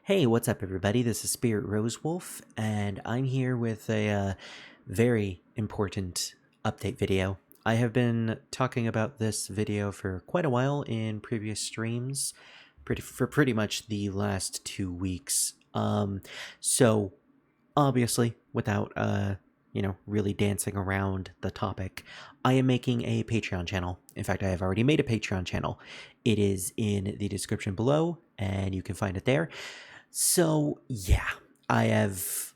Hey, what's up, everybody? This is Spirit Rosewolf, and I'm here with a very important update video. I have been talking about this video for quite a while in previous streams, for pretty much the last 2 weeks. So obviously, without really dancing around the topic, I am making a Patreon channel. In fact, I have already made a Patreon channel. It is in the description below, and you can find it there. So, yeah, I have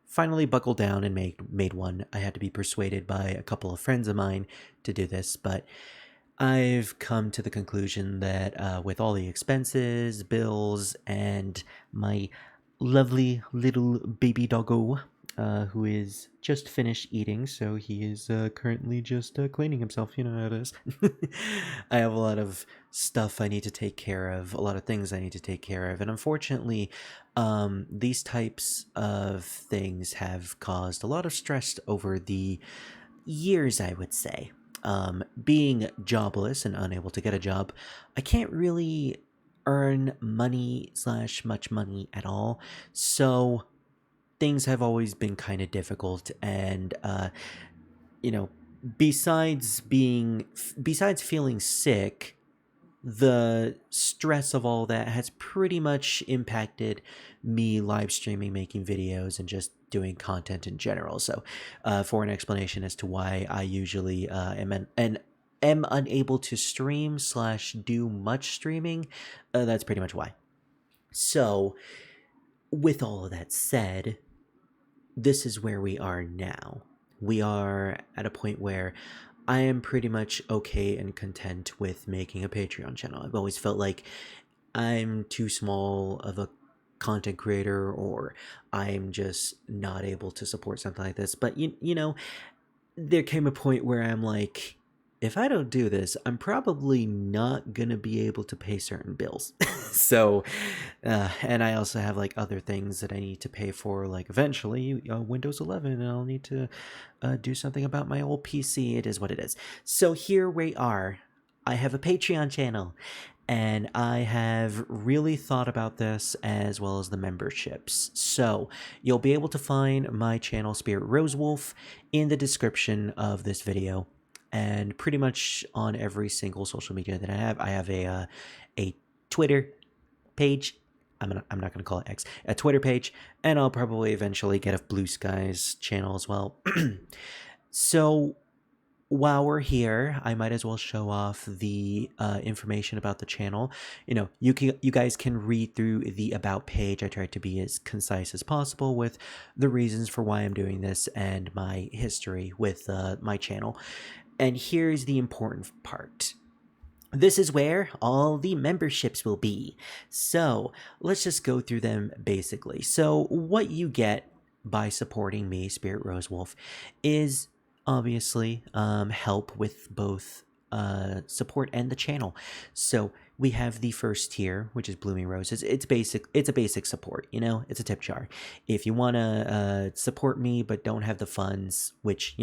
finally buckled down and made one. I had to be persuaded by a couple of friends of mine to do this, but I've come to the conclusion that with all the expenses, bills, and my lovely little baby doggo, who is just finished eating, so he is currently just cleaning himself. You know how it is. I have a lot of stuff I need to take care of, a lot of things I need to take care of, and unfortunately, these types of things have caused a lot of stress over the years, I would say. Being jobless and unable to get a job, I can't really earn money slash much money at all. So things have always been kind of difficult, and you know, besides feeling sick, the stress of all that has pretty much impacted me live streaming, making videos, and just doing content in general. So, for an explanation as to why I usually am unable to stream slash do much streaming, that's pretty much why. So, with all of that said, this is where we are now. We are at a point where I am pretty much okay and content with making a Patreon channel. I've always felt like I'm too small of a content creator, or I'm just not able to support something like this. But you know, there came a point where I'm like, if I don't do this, I'm probably not gonna be able to pay certain bills. So, and I also have like other things that I need to pay for, like eventually Windows 11, and I'll need to do something about my old PC. It is what it is. So here we are. I have a Patreon channel, and I have really thought about this as well as the memberships. So you'll be able to find my channel, Spirit Rosewolf, in the description of this video, and pretty much on every single social media that I have. I have a Twitter page. I'm not going to call it X, a Twitter page, and I'll probably eventually get a Blue Skies channel as well. So while we're here, I might as well show off the information about the channel. You guys can read through the About page. I tried to be as concise as possible with the reasons for why I'm doing this and my history with my channel. And here's the important part. This is where all the memberships will be. So let's just go through them basically. So what you get by supporting me, Spirit Rosewolf, is obviously help with both support and the channel. So we have the first tier, which is Blooming Roses. It's basic. It's a basic support. It's a tip jar. If you want to support me but don't have the funds, which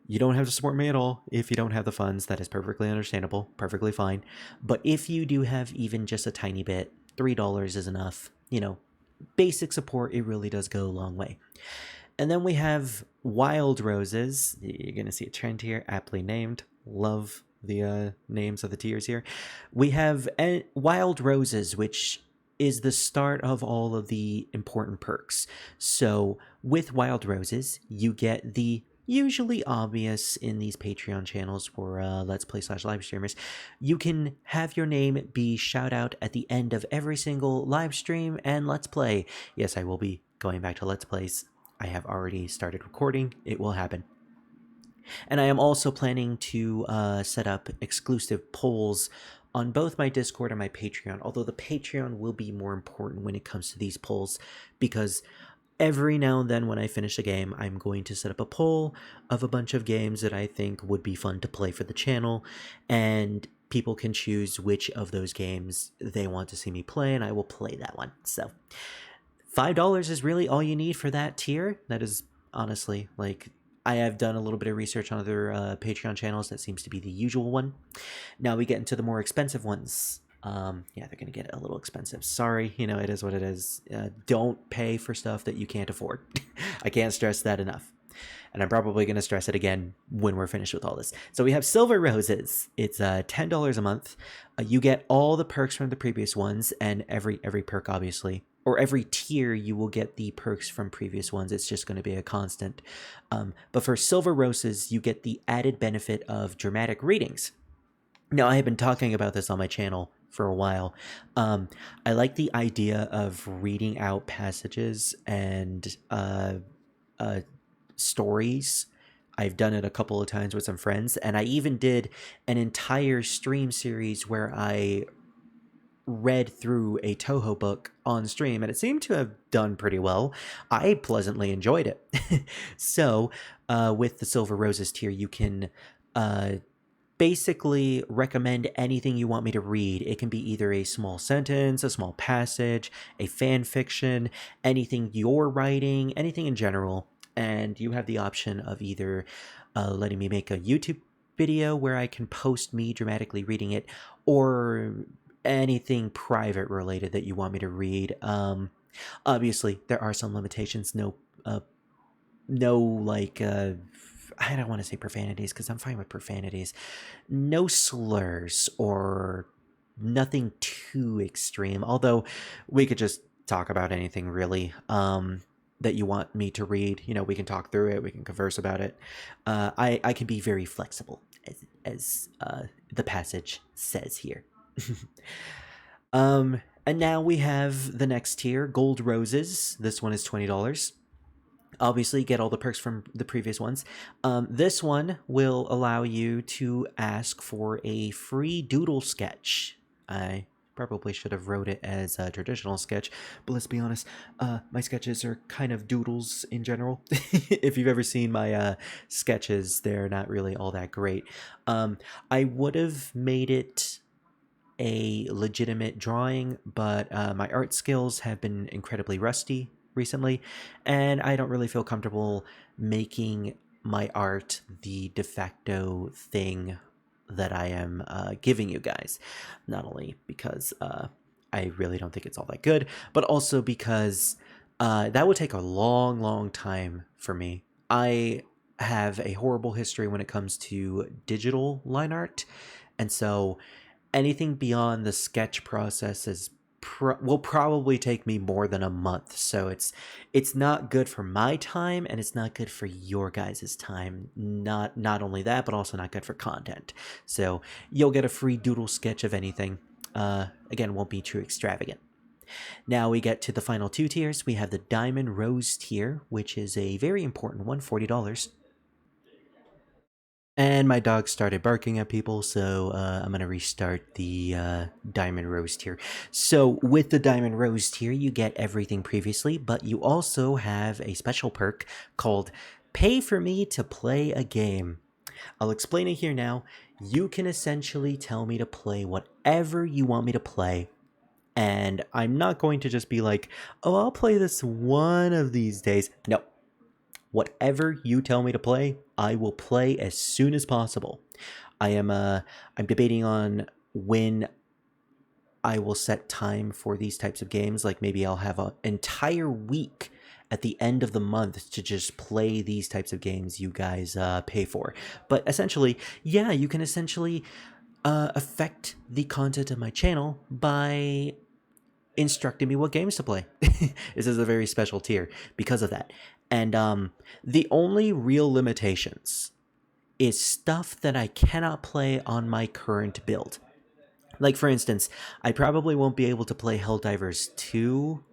you don't have to support me at all if you don't have the funds. That is perfectly understandable, perfectly fine. But if you do have even just a tiny bit, $3 is enough. Basic support, it really does go a long way. And then we have Wild Roses. You're going to see a trend here, aptly named. Love the names of the tiers here. We have Wild Roses, which is the start of all of the important perks. So with Wild Roses, you get the usually obvious in these Patreon channels for Let's Play / live streamers. You can have your name be shout out at the end of every single live stream and Let's Play. Yes, I will be going back to Let's Plays. I have already started recording. It will happen. And I am also planning to set up exclusive polls on both my Discord and my Patreon, although the Patreon will be more important when it comes to these polls, because every now and then when I finish a game, I'm going to set up a poll of a bunch of games that I think would be fun to play for the channel, and people can choose which of those games they want to see me play, and I will play that one. So $5 is really all you need for that tier. That is honestly, like, I have done a little bit of research on other Patreon channels. That seems to be the usual one. Now we get into the more expensive ones. Yeah, they're gonna get a little expensive. Sorry, it is what it is. Don't pay for stuff that you can't afford. I can't stress that enough. And I'm probably going to stress it again when we're finished with all this. So we have Silver Roses. It's $10 a month. You get all the perks from the previous ones, and every perk, obviously, or every tier, you will get the perks from previous ones. It's just going to be a constant. But for Silver Roses, you get the added benefit of dramatic readings. Now, I have been talking about this on my channel for a while. I like the idea of reading out passages and uh, stories. I've done it a couple of times with some friends, and I even did an entire stream series where I read through a Toho book on stream, and it seemed to have done pretty well. I pleasantly enjoyed it. So, with the Silver Roses tier, you can basically recommend anything you want me to read. It can be either a small sentence, a small passage, a fan fiction, anything you're writing, anything in general. And you have the option of either letting me make a YouTube video where I can post me dramatically reading it, or anything private related that you want me to read. Obviously, there are some limitations. No, like, I don't want to say profanities because I'm fine with profanities. No slurs or nothing too extreme. Although we could just talk about anything really that you want me to read. We can talk through it. We can converse about it. I can be very flexible, as the passage says here. And now we have the next tier, Gold Roses. This one is $20. Obviously, get all the perks from the previous ones. This one will allow you to ask for a free doodle sketch. I probably should have wrote it as a traditional sketch, but let's be honest, my sketches are kind of doodles in general. If you've ever seen my sketches, they're not really all that great. I would have made it a legitimate drawing, but my art skills have been incredibly rusty recently, and I don't really feel comfortable making my art the de facto thing that I am giving you guys. Not only because I really don't think it's all that good, but also because that would take a long, long time for me. I have a horrible history when it comes to digital line art, and so anything beyond the sketch process will probably take me more than a month. So it's not good for my time, and it's not good for your guys' time. Not only that, but also not good for content. So you'll get a free doodle sketch of anything. Again, won't be too extravagant. Now we get to the final two tiers. We have the Diamond Rose tier, which is a very important one, $40. And my dog started barking at people, so I'm going to restart the Diamond Rose tier. So with the Diamond Rose tier, you get everything previously, but you also have a special perk called Pay for Me to Play a Game. I'll explain it here now. You can essentially tell me to play whatever you want me to play. And I'm not going to just be like, oh, I'll play this one of these days. No, whatever you tell me to play, I will play as soon as possible. I'm debating on when I will set time for these types of games. Like maybe I'll have an entire week at the end of the month to just play these types of games you guys pay for. But essentially, yeah, you can essentially affect the content of my channel by instructing me what games to play. This is a very special tier because of that. And the only real limitations is stuff that I cannot play on my current build. Like, for instance, I probably won't be able to play Helldivers 2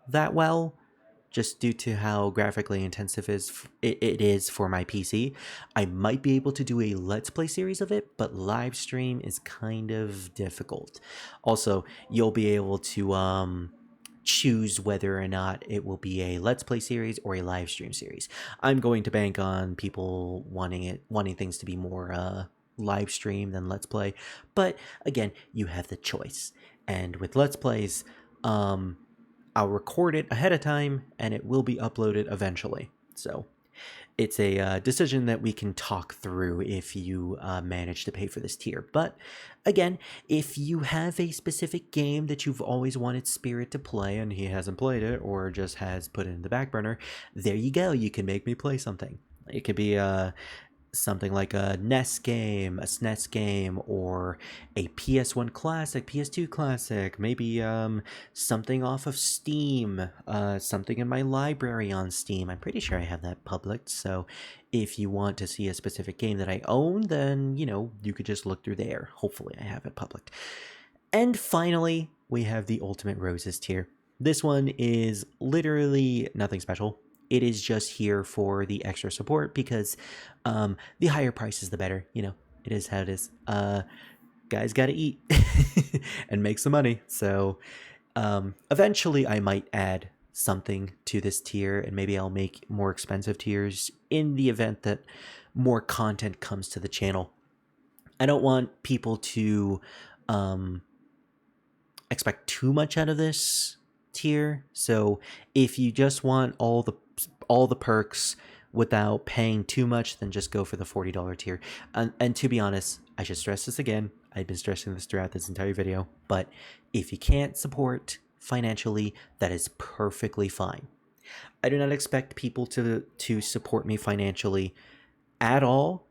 that well, just due to how graphically intensive it is for my PC. I might be able to do a Let's Play series of it, but live stream is kind of difficult. Also, you'll be able to choose whether or not it will be a Let's Play series or a live stream series. I'm going to bank on people wanting things to be more live stream than Let's Play, but again, you have the choice. And with Let's Plays, I'll record it ahead of time and it will be uploaded eventually. So it's a decision that we can talk through if you manage to pay for this tier. But again, if you have a specific game that you've always wanted Spirit to play and he hasn't played it or just has put it in the back burner, there you go. You can make me play something. It could be something like a NES game, a SNES game, or a PS1 classic, PS2 classic, maybe something off of Steam, something in my library on Steam. I'm pretty sure I have that public, so if you want to see a specific game that I own, then, you know, you could just look through there. Hopefully I have it public. And finally, we have the Ultimate Roses tier. This one is literally nothing special. It is just here for the extra support because the higher price is the better. You know, it is how it is. Guys got to eat and make some money. So eventually I might add something to this tier and maybe I'll make more expensive tiers in the event that more content comes to the channel. I don't want people to expect too much out of this tier. So if you just want all the perks without paying too much, then just go for the $40 tier. And to be honest, I should stress this again. I've been stressing this throughout this entire video, but if you can't support financially, that is perfectly fine. I do not expect people to support me financially at all,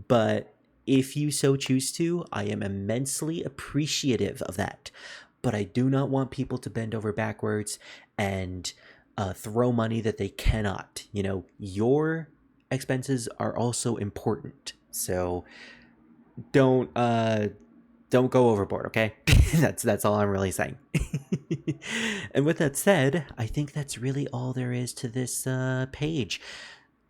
but if you so choose to, I am immensely appreciative of that. But I do not want people to bend over backwards and throw money that they cannot. You know, your expenses are also important, so don't go overboard, okay? That's all I'm really saying. And with that said, I think that's really all there is to this page.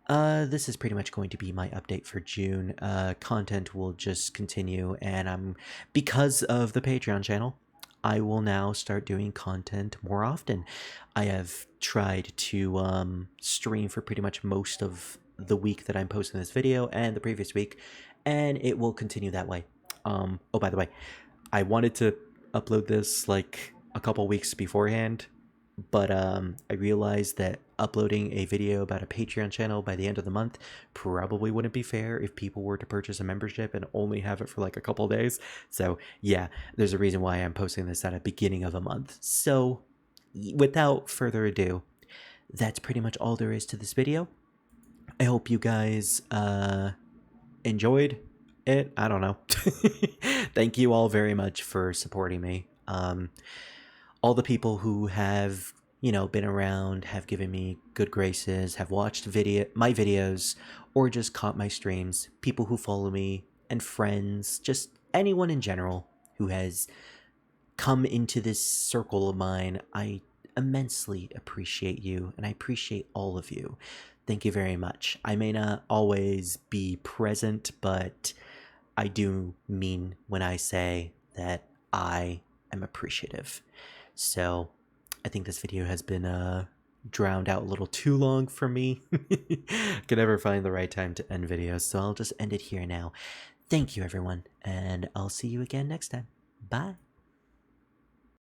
This is pretty much going to be my update for June. Content will just continue, and because of the Patreon channel, I will now start doing content more often. I have tried to stream for pretty much most of the week that I'm posting this video and the previous week, and it will continue that way. Oh, by the way, I wanted to upload this like a couple weeks beforehand, but I realized that uploading a video about a Patreon channel by the end of the month probably wouldn't be fair if people were to purchase a membership and only have it for like a couple days. So yeah, there's a reason why I'm posting this at the beginning of a month. So without further ado, that's pretty much all there is to this video. I hope you guys enjoyed it. I don't know. Thank you all very much for supporting me. All the people who have, you know, been around, have given me good graces, have watched my videos, or just caught my streams, people who follow me, and friends, just anyone in general who has come into this circle of mine, I immensely appreciate you, and I appreciate all of you. Thank you very much. I may not always be present, but I do mean when I say that I am appreciative. So I think this video has been drowned out a little too long for me. Could never find the right time to end videos, so I'll just end it here now. Thank you, everyone, and I'll see you again next time. Bye.